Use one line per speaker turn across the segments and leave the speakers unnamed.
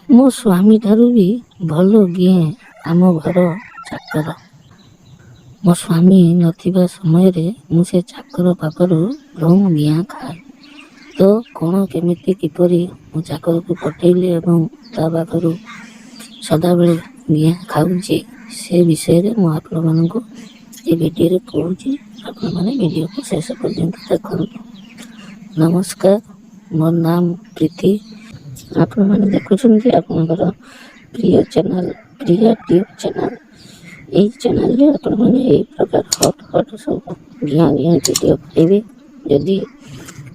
ମୋ ସ୍ୱାମୀ ଠାରୁ ବି ଭଲ ଗିଏ ଆମ ଘର ଚାକର। ମୋ ସ୍ୱାମୀ ନଥିବା ସମୟରେ ମୁଁ ସେ ଚାକର ପାଖରୁ ରହୁଁ ଗିଆଁ ଖାଏ। ତ କ'ଣ କେମିତି କିପରି ମୁଁ ଚାକରକୁ ପଠେଇଲି ଏବଂ ତା ପାଖରୁ ସଦାବେଳେ ଗିଆଁ ଖାଉଛି ସେ ବିଷୟରେ ମୁଁ ଆପଣମାନଙ୍କୁ ଏ ଭିଡ଼ିଓରେ କହୁଛି। ଆପଣମାନେ ଭିଡ଼ିଓକୁ ଶେଷ ପର୍ଯ୍ୟନ୍ତ ଦେଖନ୍ତୁ। ନମସ୍କାର, ମୋ ନାମ ପ୍ରୀତି। ଆପଣମାନେ ଦେଖୁଛନ୍ତି ଆପଣଙ୍କର ପ୍ରିୟ ଚ୍ୟାନେଲ ପ୍ରିୟା ଟ୍ୟୁବ୍ ଚ୍ୟାନେଲ। ଏହି ଚ୍ୟାନେଲରେ ଆପଣମାନେ ଏହି ପ୍ରକାର ହଟ୍ ସବୁ ଗିଆଁ ଭିଡ଼ିଓ ପାଇବେ। ଯଦି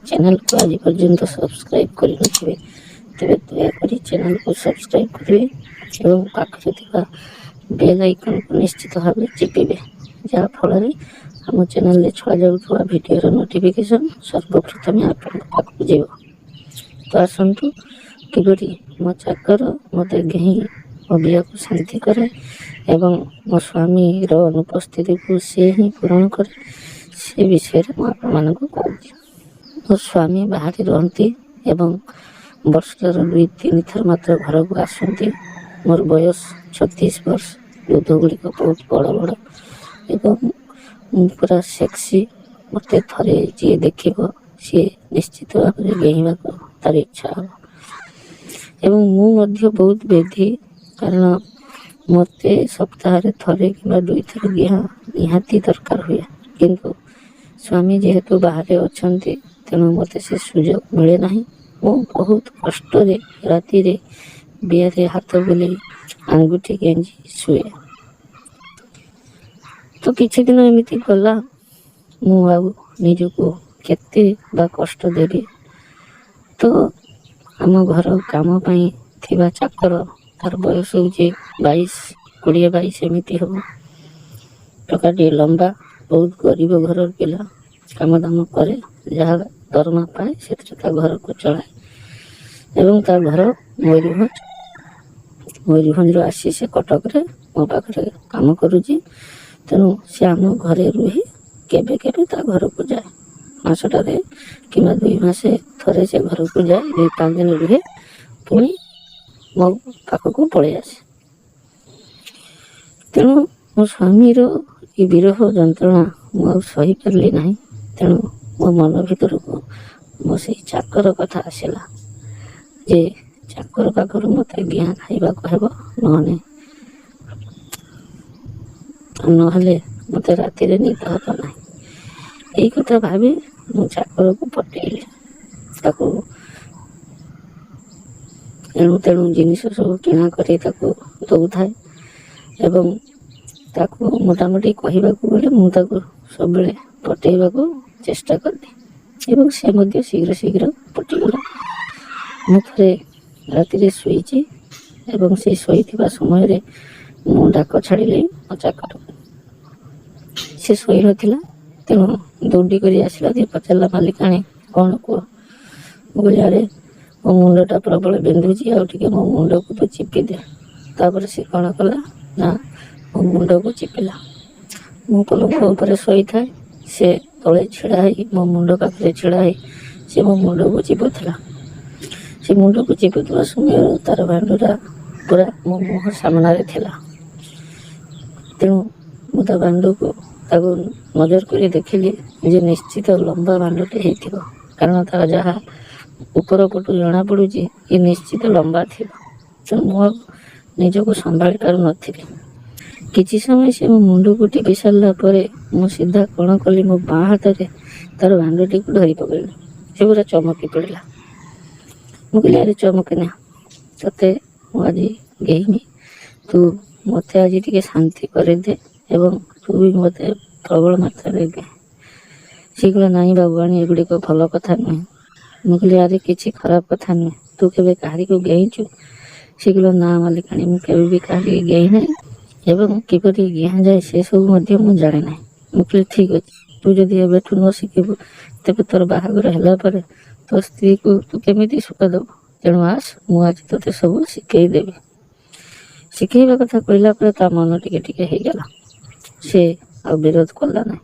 ଚ୍ୟାନେଲକୁ ଆଜି ପର୍ଯ୍ୟନ୍ତ ସବସ୍କ୍ରାଇବ୍ କରିନଥିବେ ତେବେ ଦୟାକରି ଚ୍ୟାନେଲକୁ ସବସ୍କ୍ରାଇବ୍ କରିବେ ଏବଂ ପାଖରେ ଥିବା ବେଲ୍ ଆଇକନ୍କୁ ନିଶ୍ଚିତ ଭାବରେ ଚିପିବେ, ଯାହାଫଳରେ ଆମ ଚ୍ୟାନେଲରେ ଛଡ଼ାଯାଉଥିବା ଭିଡ଼ିଓର ନୋଟିଫିକେସନ୍ ସର୍ବପ୍ରଥମେ ଆପଣଙ୍କ ପାଖକୁ ଯିବ। ତ ଆସନ୍ତୁ କିପରି ମୋ ଚାକର ମୋତେ ଘେନି ମୋ ବିୟକୁ ଶାନ୍ତି କରେ ଏବଂ ମୋ ସ୍ୱାମୀର ଅନୁପସ୍ଥିତିକୁ ସେ ହିଁ ପୂରଣ କରେ, ସେ ବିଷୟରେ ମୁଁ ଆପଣମାନଙ୍କୁ କହୁଛି। ମୋ ସ୍ୱାମୀ ବାହାରେ ରହନ୍ତି ଏବଂ ବର୍ଷର 2-3 ଥର ମାତ୍ର ଘରକୁ ଆସନ୍ତି। ମୋର ବୟସ 36 ବର୍ଷ। ଦୁଧ ଗୁଡ଼ିକ ବହୁତ ବଡ଼ ବଡ଼ ଏବଂ ମୁଁ ପୁରା ସେକ୍ସି। ମୋତେ ଥରେ ଯିଏ ଦେଖିବ ସିଏ ନିଶ୍ଚିତ ଭାବରେ ଡେଇଁବାକୁ ତାର ଇଚ୍ଛା ହେବ। ଏବଂ ମୁଁ ମଧ୍ୟ ବହୁତ ବେଧି, କାରଣ ମୋତେ ସପ୍ତାହରେ ଥରେ କିମ୍ବା 2 ଥର ଗିଆଁ ନିହାତି ଦରକାର ହୁଏ। କିନ୍ତୁ ସ୍ୱାମୀ ଯେହେତୁ ବାହାରେ ଅଛନ୍ତି ତେଣୁ ମୋତେ ସେ ସୁଯୋଗ ମିଳେ ନାହିଁ। ମୁଁ ବହୁତ କଷ୍ଟରେ ରାତିରେ ବିଆରେ ହାତ ବୁଲେଇ ଆଙ୍ଗୁଠି ଗେଞ୍ଜି ଶୁଏ। ତ କିଛି ଦିନ ଏମିତି ଗଲା। ମୁଁ ଆଉ ନିଜକୁ କେତେ ବା କଷ୍ଟ ଦେବି। ତ ଆମ ଘର କାମ ପାଇଁ ଥିବା ଚାକର, ତାର ବୟସ ହେଉଛି 22 ଏମିତି ହେବ। ଟୋକାଟିଏ ଲମ୍ବା, ବହୁତ ଗରିବ ଘରର ପିଲା। କାମ ଦାମ କରେ, ଯାହା ଦରମା ପାଏ ସେଥିରେ ତା ଘରକୁ ଚଳାଏ ଏବଂ ତା ଘର ମୟୂରଭଞ୍ଜରୁ ଆସି ସେ କଟକରେ ମୋ ପାଖରେ କାମ କରୁଛି। ତେଣୁ ସେ ଆମ ଘରେ ରୁହେ, କେବେ କେବେ ତା ଘରକୁ ଯାଏ। ମାସଟାରେ କିମ୍ବା 2 ମାସେ ଥରେ ସେ ଘରକୁ ଯାଏ, 2-5 ଦିନ ରୁହେ, ପୁଣି ମୋ ପାଖକୁ ପଳେଇ ଆସେ। ତେଣୁ ମୋ ସ୍ୱାମୀର ଏ ବିରହ ଯନ୍ତ୍ରଣା ମୁଁ ଆଉ ସହିପାରିଲି ନାହିଁ। ତେଣୁ ମୋ ମନ ଭିତରକୁ ମୋ ସେଇ ଚାକର କଥା ଆସିଲା ଯେ ଚାକର ପାଖରୁ ମୋତେ ଗିଆଁ ଖାଇବାକୁ ହେବ, ନହେଲେ ମୋତେ ରାତିରେ ନିଦ ହେବ ନାହିଁ। ଏଇ କଥା ଭାବି ମୁଁ ଚାକରକୁ ପଠେଇଲି। ତାକୁ ଏଣୁ ତେଣୁ ଜିନିଷ ସବୁ କିଣା କରି ତାକୁ ଦେଉଥାଏ ଏବଂ ତାକୁ ମୋଟାମୋଟି କହିବାକୁ ଗଲେ ମୁଁ ତାକୁ ସବୁବେଳେ ପଠେଇବାକୁ ଚେଷ୍ଟା କଲି ଏବଂ ସେ ମଧ୍ୟ ଶୀଘ୍ର ଶୀଘ୍ର ପଠେଇଗଲା। ମୁଁ ଥରେ ରାତିରେ ଶୋଇଛି ଏବଂ ସେ ଶୋଇଥିବା ସମୟରେ ମୁଁ ଡାକ ଛାଡ଼ିଲି ମୋ ଚାକରକୁ। ସେ ଶୋଇନଥିଲା, ତେଣୁ ଦୌଡ଼ି କରି ଆସିଲା ଯେ ପଚାରିଲା, ମାଲିକାଣୀ କ'ଣ କୁହ? ମୁଁ କହିଲି, ଆରେ ମୋ ମୁଣ୍ଡଟା ପ୍ରବଳ ବିନ୍ଧୁଛି, ଆଉ ଟିକେ ମୋ ମୁଣ୍ଡକୁ ତୁ ଚିପିଦେ। ତାପରେ ସେ କ'ଣ କଲା ନା ମୋ ମୁଣ୍ଡକୁ ଚିପିଲା। ମୁଁ ପଲଙ୍କ ଉପରେ ଶୋଇଥାଏ, ସେ ତଳେ ଛିଡ଼ା ହେଇ ମୋ ମୁଣ୍ଡ ପାଖରେ ଛିଡ଼ା ହେଇ ସେ ମୋ ମୁଣ୍ଡକୁ ଚିପୁଥିଲା। ସେ ମୁଣ୍ଡକୁ ଚିପୁଥିବା ସମୟରେ ତାର ଭାଣ୍ଡୁଟା ପୁରା ମୋ ମୁହଁ ସାମ୍ନାରେ ଥିଲା। ତେଣୁ ମୁଁ ତା ଭାଣ୍ଡୁକୁ ତାକୁ ନଜର କରି ଦେଖିଲି ଯେ ନିଶ୍ଚିତ ଲମ୍ବା ଭାଣ୍ଡୁଟେ ହେଇଥିବ, କାରଣ ତାର ଯାହା ଉପର ପଟୁ ଜଣାପଡ଼ୁଛି ଏ ନିଶ୍ଚିତ ଲମ୍ବା ଥିବ। ତେଣୁ ମୁଁ ଆଉ ନିଜକୁ ସମ୍ଭାଳି ପାରୁନଥିଲି। କିଛି ସମୟ ସେ ମୋ ମୁଣ୍ଡକୁ ଟିପି ସାରିଲା ପରେ ମୁଁ ସିଧା କ'ଣ କଲି, ମୋ ବାଁ ହାତରେ ତାର ଭାଣ୍ଡୁଟିକୁ ଧରି ପକାଇଲି। ସେ ପୁରା ଚମକି ପଡ଼ିଲା। ମୁଁ କହିଲି, ଆରେ ଚମକିନା, ତୋତେ ମୁଁ ଆଜି ଗେଇନି, ତୁ ମୋତେ ଆଜି ଟିକେ ଶାନ୍ତି କରିଦେ ଏବଂ ତୁ ବି ମୋତେ ପ୍ରବଳ ମାତ୍ରାରେ ଗେ। ସେ କହିଲା, ନାଇଁ ବାବୁଆଣୀ, ଏଗୁଡ଼ିକ ଭଲ କଥା ନୁହେଁ। ମୁଁ କହିଲି, ଆରେ କିଛି ଖରାପ କଥା ନୁହେଁ, ତୁ କେବେ କାହାରିକୁ ଗେଇଛୁ? ସେ କହିଲା, ନା ମାଲିକାଣୀ, ମୁଁ କେବେ ବି କାହାରିକୁ ଗେଇ ନାହିଁ ଏବଂ କିପରି ଗିଆଁ ଯାଏ ସେସବୁ ମଧ୍ୟ ମୁଁ ଜାଣେ ନାହିଁ। ମୁଁ କହିଲି, ଠିକ୍ ଅଛି, ତୁ ଯଦି ଏବେଠୁ ନ ଶିଖିବୁ ତେବେ ତୋର ବାହାଘର ହେଲା ପରେ ତୋ ସ୍ତ୍ରୀକୁ ତୁ କେମିତି ସୁଖ ଦେବୁ? ତେଣୁ ଆସ, ମୁଁ ଆଜି ତୋତେ ସବୁ ଶିଖେଇ ଦେବି। ଶିଖେଇବା କଥା କହିଲା ପରେ ତା ମନ ଟିକେ ଟିକେ ହେଇଗଲା। ସେ ଆଉ ବିରୋଧ କଲା ନାହିଁ।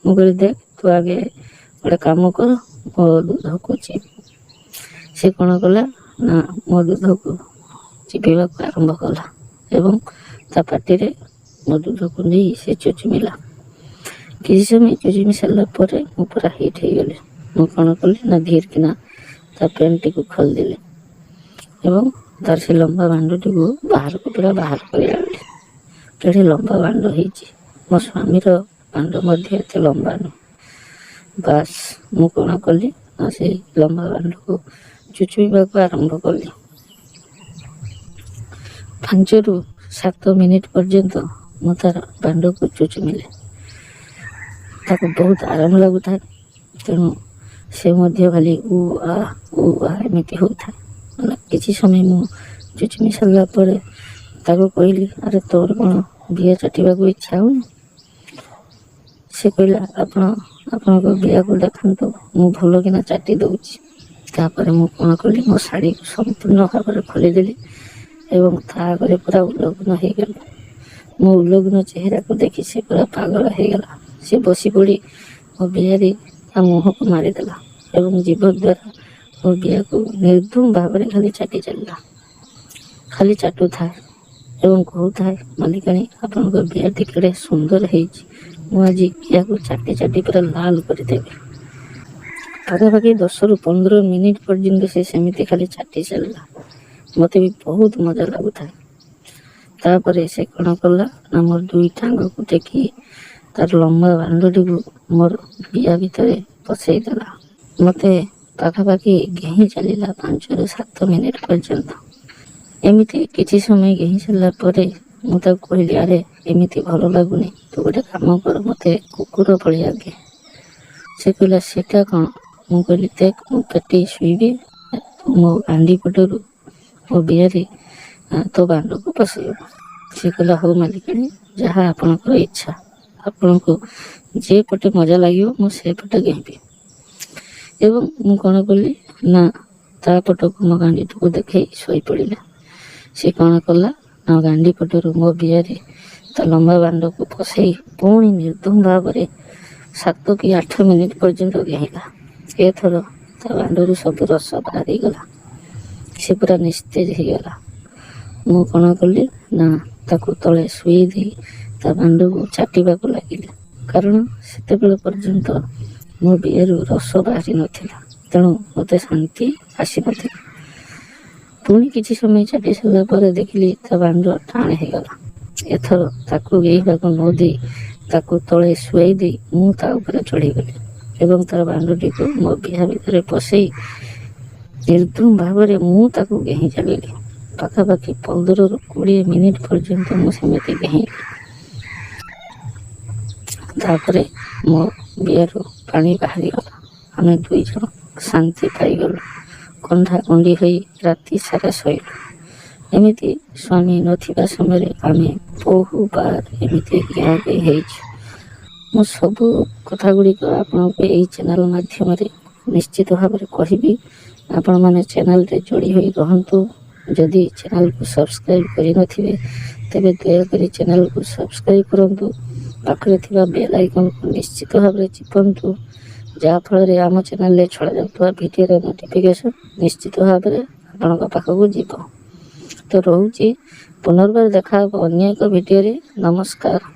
ମୁଁ କହିଲି, ଦେଖ, ତୁ ଆଗେ ଗୋଟେ କାମ କର, ମୋ ଦୁଧକୁ ଚିପି। ସେ କ'ଣ କଲା ନା ମୋ ଦୁଧକୁ ଚିପିବାକୁ ଆରମ୍ଭ କଲା ଏବଂ ତା ପାଟିରେ ମୋ ଦୁଧକୁ ନେଇ ସେ ଚୁଚୁମିଲା। କିଛି ସମୟ ଚୁଚୁମି ସାରିଲା ପରେ ମୁଁ ପୁରା ହିଟ୍ ହେଇଗଲି। ମୁଁ କ'ଣ କଲି ନା ଧୀରେ କିନା ତା ପ୍ୟାଣ୍ଟଟିକୁ ଖୋଲିଦେଲି ଏବଂ ତାର ସେ ଲମ୍ବା ବାଣ୍ଡଟିକୁ ବାହାରକୁ ପୁରା ବାହାର କରି ଆଣିଲି। କେଡ଼େ ଲମ୍ବା ବାଣ୍ଡ ହେଇଛି, ମୋ ସ୍ୱାମୀର ବାଣ୍ଡ ମଧ୍ୟ ଏତେ ଲମ୍ବା ନୁହେଁ। ବାସ୍ ମୁଁ କ'ଣ କଲି ନା ସେଇ ଲମ୍ବା ବାଣ୍ଡକୁ ଚୁଚୁମିବାକୁ ଆରମ୍ଭ କଲି। 5ରୁ 7 ମିନିଟ୍ ପର୍ଯ୍ୟନ୍ତ ମୁଁ ତାର ବାଣ୍ଡକୁ ଚୁଚୁମିଲି। ତାକୁ ବହୁତ ଆରାମ ଲାଗୁଥାଏ, ତେଣୁ ସେ ମଧ୍ୟ ଖାଲି ଉ ଆ ଏମିତି ହେଉଥାଏ। ମାନେ କିଛି ସମୟ ମୁଁ ଚୁଚୁମି ସାରିଲା ପରେ ତାକୁ କହିଲି, ଆରେ ତୋର କ'ଣ ବିଆ ଚାଟିବାକୁ ଇଚ୍ଛା ହେଉନି? ସେ କହିଲା, ଆପଣଙ୍କ ବିଆକୁ ଦେଖାନ୍ତୁ, ମୁଁ ଭଲ କିନା ଚାଟି ଦେଉଛି। ତାପରେ ମୁଁ କ'ଣ କଲି, ମୋ ଶାଢ଼ୀକୁ ସମ୍ପୂର୍ଣ୍ଣ ଭାବରେ ଖୋଲିଦେଲି ଏବଂ ତା ଆଗରେ ପୁରା ଉଲଗ୍ନ ହେଇଗଲି। ମୋ ଉଲଗ୍ନ ଚେହେରାକୁ ଦେଖି ସେ ପୁରା ପାଗଳ ହେଇଗଲା। ସେ ବସି ପଡ଼ି ମୋ ବିଆରେ ତା ମୁହଁକୁ ମାରିଦେଲା ଏବଂ ଜିଭ ଦ୍ୱାରା ମୋ ବିଆକୁ ନିର୍ଦ୍ଧୁମ ଭାବରେ ଖାଲି ଚାଟି ଚାଲିଲା। ଖାଲି ଚାଟୁଥାଏ ଏବଂ କହୁଥାଏ, ମାଲିକାଣୀ ଆପଣଙ୍କ ବିଆଟି କେଡ଼େ ସୁନ୍ଦର ହେଇଛି, ମୁଁ ଆଜି ବିଆକୁ ଚାଟି ଚାଟି ପୁରା ଲାଲ କରିଦେବି। ପାଖାପାଖି 10ରୁ 15 ମିନିଟ୍ ପର୍ଯ୍ୟନ୍ତ ସେ ସେମିତି ଖାଲି ଚାଟି ଚାଲିଲା। ମୋତେ ବି ବହୁତ ମଜା ଲାଗୁଥାଏ। ତାପରେ ସେ କ'ଣ କଲା ନା ମୋର 2 ଟାଙ୍ଗକୁ ଟେକି ତାର ଲମ୍ବା ବାଣ୍ଡଟିକୁ ମୋର ବିଆ ଭିତରେ ପଶାଇ ଦେଲା। ମୋତେ ପାଖାପାଖି ଘେହିଁ ଚାଲିଲା 5ରୁ 7 ମିନିଟ୍ ପର୍ଯ୍ୟନ୍ତ। ଏମିତି କିଛି ସମୟ ଘେହିଁ ସାରିଲା ପରେ ମୁଁ ତାକୁ କହିଲି, ଆରେ ଏମିତି ଭଲ ଲାଗୁନି, ତୁ ଗୋଟେ କାମ କର, ମୋତେ କୁକୁର ଭଳିଆ ଘେ। ସେ କହିଲା, ସେଟା କ'ଣ? ମୁଁ କହିଲି, ଦେଖ ମୁଁ ପେଟି ଶୋଇବି, ତୁ ମୋ ଗାଣ୍ଡି ପଟରୁ ମୋ ବିଆରେ ତୋ ବାଣ୍ଡକୁ ପଶାଇବ। ସେ କହିଲା, ହଉ ମାଲିକାଣୀ, ଯାହା ଆପଣଙ୍କର ଇଚ୍ଛା, ଆପଣଙ୍କୁ ଯେ ପଟେ ମଜା ଲାଗିବ ମୁଁ ସେ ପଟେ ଘେଇବି। ଏବଂ ମୁଁ କ'ଣ କଲି ନା ତା ପଟକୁ ମୋ ଗାଣ୍ଡିଟିକୁ ଦେଖାଇ ଶୋଇପଡ଼ିଲା। ସେ କ'ଣ କଲା ନା ଗାଣ୍ଡି ପଟରୁ ମୋ ବିଆରେ ତା ଲମ୍ବା ବାଣ୍ଡକୁ ପଶାଇ ପୁଣି ନିର୍ଦ୍ଧୁମ ଭାବରେ 7 କି 8 ମିନିଟ୍ ପର୍ଯ୍ୟନ୍ତ ଘେଇଲା। ଏଥର ତା ବାଣ୍ଡରୁ ସବୁ ରସ ବାହାରିଗଲା। ସେ ପୁରା ନିସ୍ତେଜ ହେଇଗଲା। ମୁଁ କ'ଣ କଲି ନା ତାକୁ ତଳେ ଶୋଇ ଦେଇ ତା ବାଣ୍ଡକୁ ଚାଟିବାକୁ ଲାଗିଲି, କାରଣ ସେତେବେଳେ ପର୍ଯ୍ୟନ୍ତ ମୋ ବିଆରୁ ରସ ବାହାରି ନଥିଲା, ତେଣୁ ମୋତେ ଶାନ୍ତି ଆସିନଥିଲା। ପୁଣି କିଛି ସମୟ ଚାଟି ସାରିଲା ପରେ ଦେଖିଲି ତା ବାଣ୍ଡ ଟାଣ ହେଇଗଲା। ଏଥର ତାକୁ ଘେଇବାକୁ ନ ଦେଇ ତାକୁ ତଳେ ଶୁଆଇ ଦେଇ ମୁଁ ତା ଉପରେ ଚଢ଼ିଗଲି ଏବଂ ତାର ବାଣ୍ଡଟିକୁ ମୋ ବିଆ ଭିତରେ ପଶାଇ ନିର୍ଦ୍ଧୁମ ଭାବରେ ମୁଁ ତାକୁ ଘେହିଁ ଚାଲିଲି। ପାଖାପାଖି 15ରୁ 20 ମିନିଟ୍ ପର୍ଯ୍ୟନ୍ତ ମୁଁ ସେମିତି ଘେଇଁଲି। ତାପରେ ମୋ ବିଆରୁ ପାଣି ବାହାରିଗଲା। ଆମେ 2 ଜଣ ଶାନ୍ତି ପାଇଗଲୁ। କଣ୍ଡା କଣ୍ଡି ହୋଇ ରାତି ସାରା ଶୋଇଲୁ। ଏମିତି ସ୍ୱାମୀ ନଥିବା ସମୟରେ ଆମେ ବହୁବାର ଏମିତି ଘିଆ ଘି ହେଇଛୁ। ମୁଁ ସବୁ କଥା ଗୁଡ଼ିକ ଆପଣଙ୍କୁ ଏହି ଚ୍ୟାନେଲ୍ ମାଧ୍ୟମରେ ନିଶ୍ଚିତ ଭାବରେ କହିବି। ଆପଣମାନେ ଚ୍ୟାନେଲ୍ରେ ଯୋଡ଼ି ହୋଇ ରହନ୍ତୁ। ଯଦି ଚ୍ୟାନେଲ୍କୁ ସବସ୍କ୍ରାଇବ୍ କରିନଥିବେ ତେବେ ଦୟାକରି ଚ୍ୟାନେଲ୍କୁ ସବସ୍କ୍ରାଇବ୍ କରନ୍ତୁ। ପାଖରେ ଥିବା ବେଲ୍ ଆଇକନ୍କୁ ନିଶ୍ଚିତ ଭାବରେ ଚିପନ୍ତୁ, ଯାହାଫଳରେ ଆମ ଚ୍ୟାନେଲ୍ରେ ଛଡ଼ାଯାଉଥିବା ଭିଡ଼ିଓର ନୋଟିଫିକେସନ୍ ନିଶ୍ଚିତ ଭାବରେ ଆପଣଙ୍କ ପାଖକୁ ଯିବ। ତ ରହୁଛି, ପୁନର୍ବାର ଦେଖା ହେବ ଅନ୍ୟ ଏକ ଭିଡ଼ିଓରେ। ନମସ୍କାର।